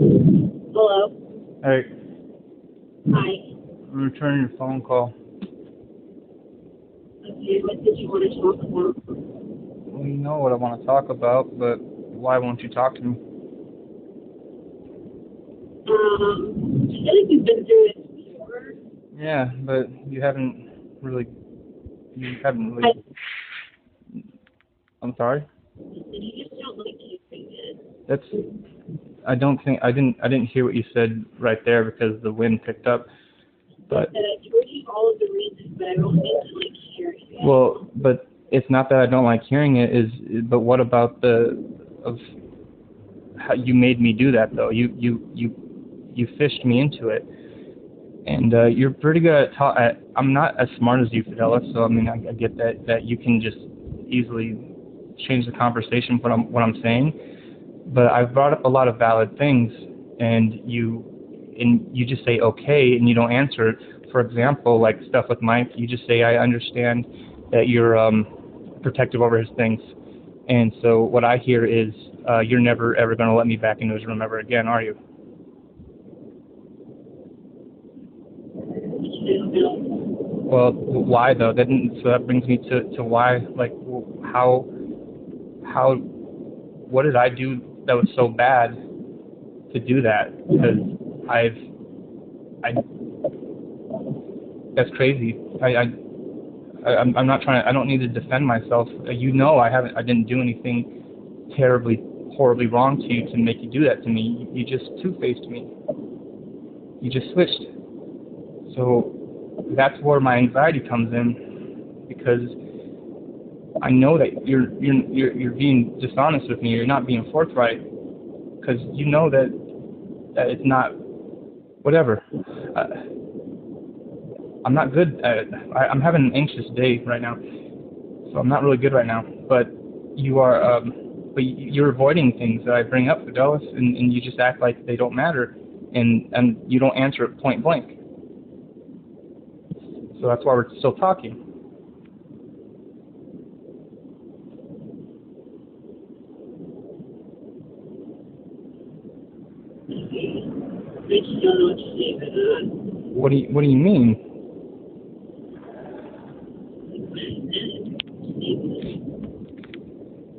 Hello. Hey, Hi. I'm returning your phone call. Okay, what did you want to talk about? Well, you know what I want to talk about, but why won't you talk to me? I feel like you've been through this before. Yeah, but you haven't really. I, I'm sorry. you just don't like hearing it. That's. I don't think I didn't hear what you said right there because the wind picked up. But That I told you all of the reasons, but I don't think you like hearing it. well, but it's not that I don't like hearing it. But what about of how you made me do that though? You fished me into it. And you're pretty good at I'm not as smart as you, Fidelis, so I mean I get that you can just easily change the conversation what I'm saying. But I've brought up a lot of valid things, and you just say okay, and you don't answer it. For example, like stuff with Mike, you just say I understand that you're protective over his things, and so what I hear is you're never ever going to let me back into his room ever again, are you? Well, why though? So that brings me to why. Like, how what did I do that was so bad to do that? Because I that's crazy. I'm not trying. I don't need to defend myself. You know, I didn't do anything terribly, horribly wrong to you to make you do that to me. You just two-faced me. You just switched. So that's where my anxiety comes in, because I know that you're being dishonest with me. You're not being forthright, because you know that it's not whatever. I'm not good at it. I'm having an anxious day right now, so I'm not really good right now. But you are, but you're avoiding things that I bring up, Fidelis, and you just act like they don't matter, and you don't answer it point blank. So that's why we're still talking. I just don't know what to say to that. What do you mean?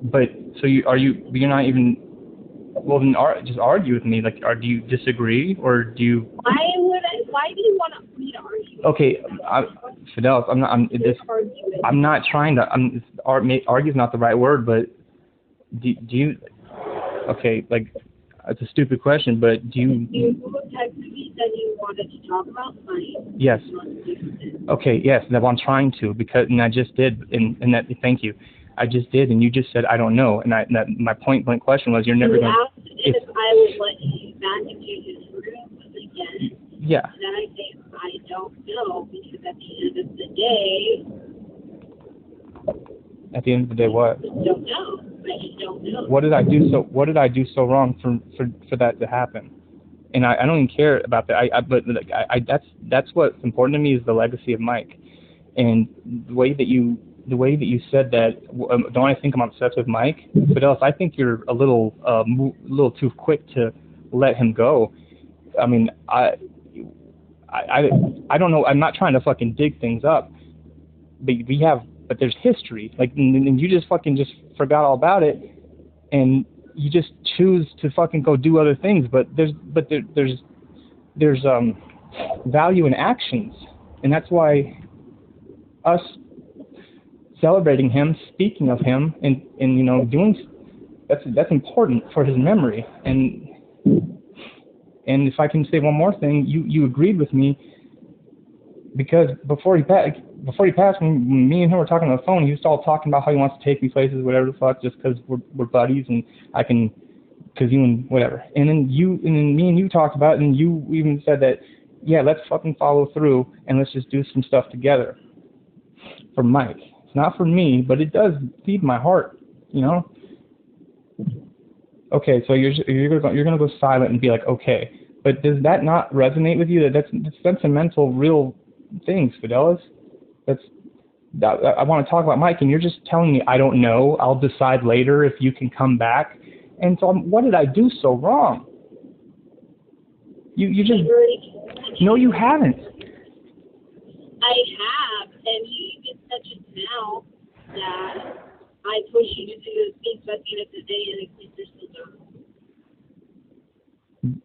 But so you're not even. Well, then just argue with me. Like, do you disagree, or do you? Why do you want me to argue? Okay, Fidelis, I'm not trying to. Argue's not the right word, but do you? Okay, like, it's a stupid question, but do you? You texted me that you wanted to talk about money. Yes. Okay. Yes, that I'm trying to, and I just did, and that. Thank you. I just did, and you just said I don't know, and my point blank question was you're never going to. If I would let you back into his room again. Yeah. Then I say I don't know, because at the end of the day. At the end of the day, what? I don't know. I just don't know. What did I do so wrong for that to happen? And I don't even care about that. But that's what's important to me, is the legacy of Mike, and the way that you said that. Don't I think I'm obsessed with Mike? But else, I think you're a little too quick to let him go. I mean, I don't know. I'm not trying to fucking dig things up, but there's history. Like, and you just forgot all about it, and you just choose to fucking go do other things. But there's value in actions, and that's why us celebrating him, speaking of him, and doing that's important for his memory. And if I can say one more thing, you agreed with me, because before he passed, when me and him were talking on the phone, he was all talking about how he wants to take me places, whatever the fuck, just because we're buddies, and because you and whatever. And then me and you talked about it, and you even said that, yeah, let's fucking follow through, and let's just do some stuff together for Mike. It's not for me, but it does feed my heart, Okay, so you're gonna go silent and be like, okay, but does that not resonate with you? That's sentimental, real things, Fidelis. I want to talk about Mike, and you're just telling me I don't know. I'll decide later if you can come back. And so, what did I do so wrong? You just... I've already told you. No, you haven't. I have, and you even said just now that I push you to do those things, but at the end of the day, and you're still done.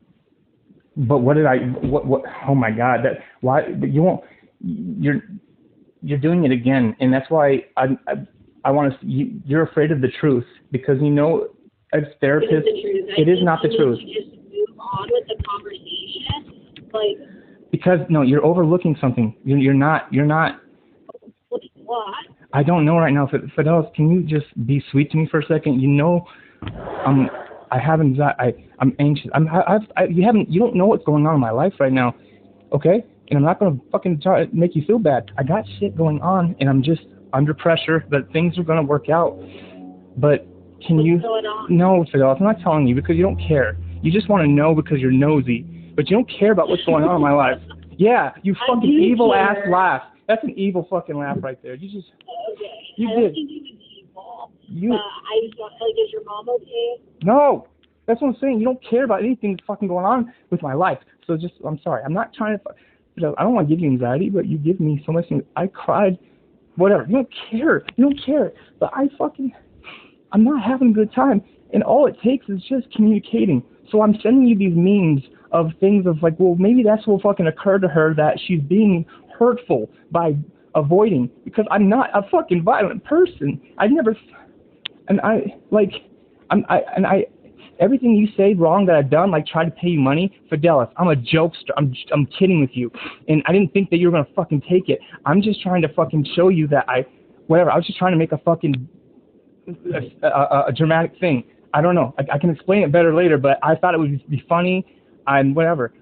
But what did I? What? Oh my God! That why you won't? You're doing it again, and that's why I want to. You're afraid of the truth because you know, as therapists, it is not the truth. You just move on with the conversation, like. Because no, you're overlooking something. You're not. What? I don't know right now. Fidelis, can you just be sweet to me for a second? You know, I have anxiety. I'm anxious. You don't know what's going on in my life right now, okay? And I'm not gonna fucking try to make you feel bad. I got shit going on, and I'm just under pressure that things are gonna work out. But can you? What's going on? No, Fidelis, I'm not telling you because you don't care. You just want to know because you're nosy, but you don't care about what's going on in my life. Yeah, you fucking evil ass laugh. That's an evil fucking laugh right there. You just. Okay. You I did. don't think you was evil. I just want, like, is your mom okay? No, that's what I'm saying. You don't care about anything that's fucking going on with my life. So just, I'm sorry. I'm not trying to, I don't want to give you anxiety, but you give me so much. I cried, whatever. You don't care. You don't care. But I'm not having a good time. And all it takes is just communicating. So I'm sending you these memes of things of like, well, maybe that's what fucking occurred to her, that she's being hurtful by avoiding, because I'm not a fucking violent person. Everything you say wrong that I've done, like try to pay you money, Fidelis, I'm a jokester. I'm kidding with you. And I didn't think that you were going to fucking take it. I'm just trying to fucking show you that I was just trying to make a fucking, a dramatic thing. I don't know. I can explain it better later, but I thought it would be funny and whatever.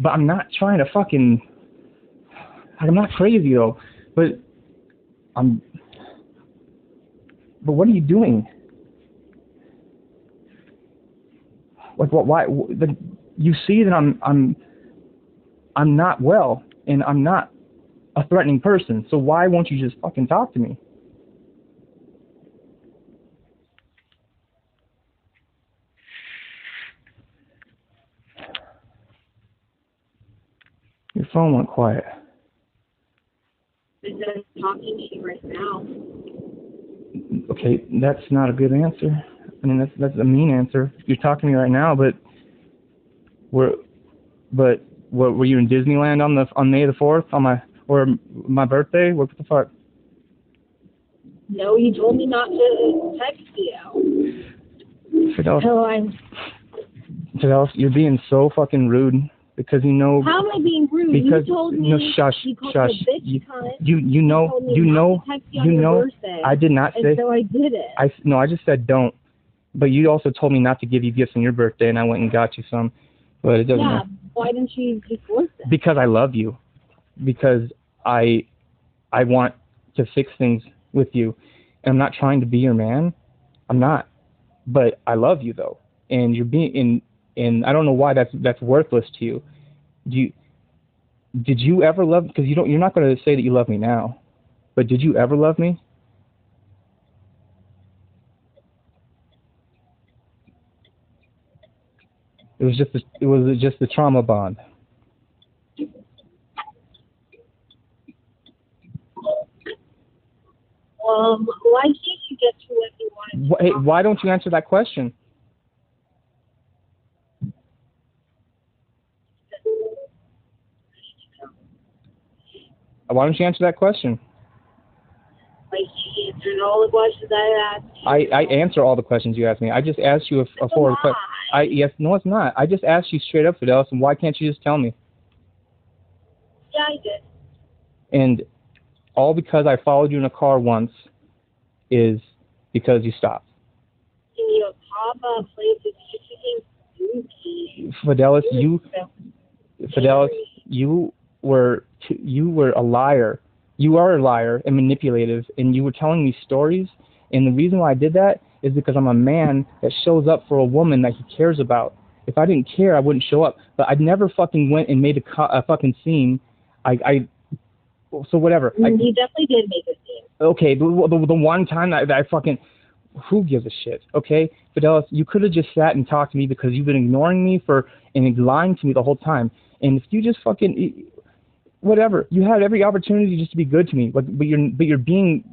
But I'm not trying to fucking, I'm not crazy though, but what are you doing? Like what? Why? You see that I'm not well, and I'm not a threatening person. So why won't you just fucking talk to me? Your phone went quiet. I'm talking to you right now. Okay, that's not a good answer. I mean, that's a mean answer. You're talking to me right now, but were you in Disneyland on May the 4th or my birthday? What the fuck? No, you told me not to text you. Fidelis, So Fidelis, you're being so fucking rude because you know. How am I being rude? Because you told me. No, shush, you called shush. Me a bitch cunt. You know. I did not say. And so I did it. I just said don't. But you also told me not to give you gifts on your birthday, and I went and got you some. But it doesn't matter. Why didn't you just listen? Because I love you. Because I want to fix things with you. And I'm not trying to be your man. I'm not. But I love you though. And you're being and I don't know why that's worthless to you. Did you ever love? Because you're not going to say that you love me now. But did you ever love me? It was just the trauma bond. Why can't you get to what you wanted? Why don't you answer that question? Why don't you answer that question? Like you answered all the questions I asked. I answer all the questions you ask me. I just asked you a forward question. Yes, no, it's not. I just asked you straight up, Fidelis, and why can't you just tell me? Yeah, I did. And all because I followed you in a car once is because you stopped. Can you pop up places you became spooky? Fidelis, you were a liar. You are a liar and manipulative, and you were telling me stories. And the reason why I did that is because I'm a man that shows up for a woman that he cares about. If I didn't care, I wouldn't show up. But I never fucking went and made a fucking scene. So whatever. You definitely did make a scene. Okay, the one time that I fucking, Who gives a shit? Okay, Fidelis, you could have just sat and talked to me because you've been ignoring me and lying to me the whole time. And if you just fucking whatever, you had every opportunity just to be good to me, but you're being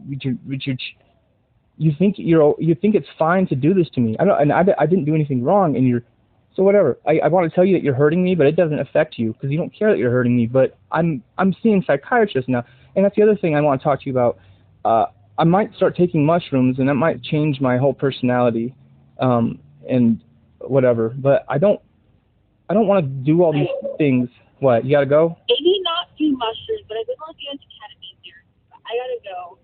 you think it's fine to do this to me. I didn't do anything wrong, and so whatever. I want to tell you that you're hurting me, but it doesn't affect you because you don't care that you're hurting me. But I'm seeing psychiatrists now, and that's the other thing I want to talk to you about. I might start taking mushrooms, and that might change my whole personality, and whatever. But I don't want to do all these things. What, you gotta go? Maybe not do mushrooms, but I've been looking into ketamine here. I gotta go.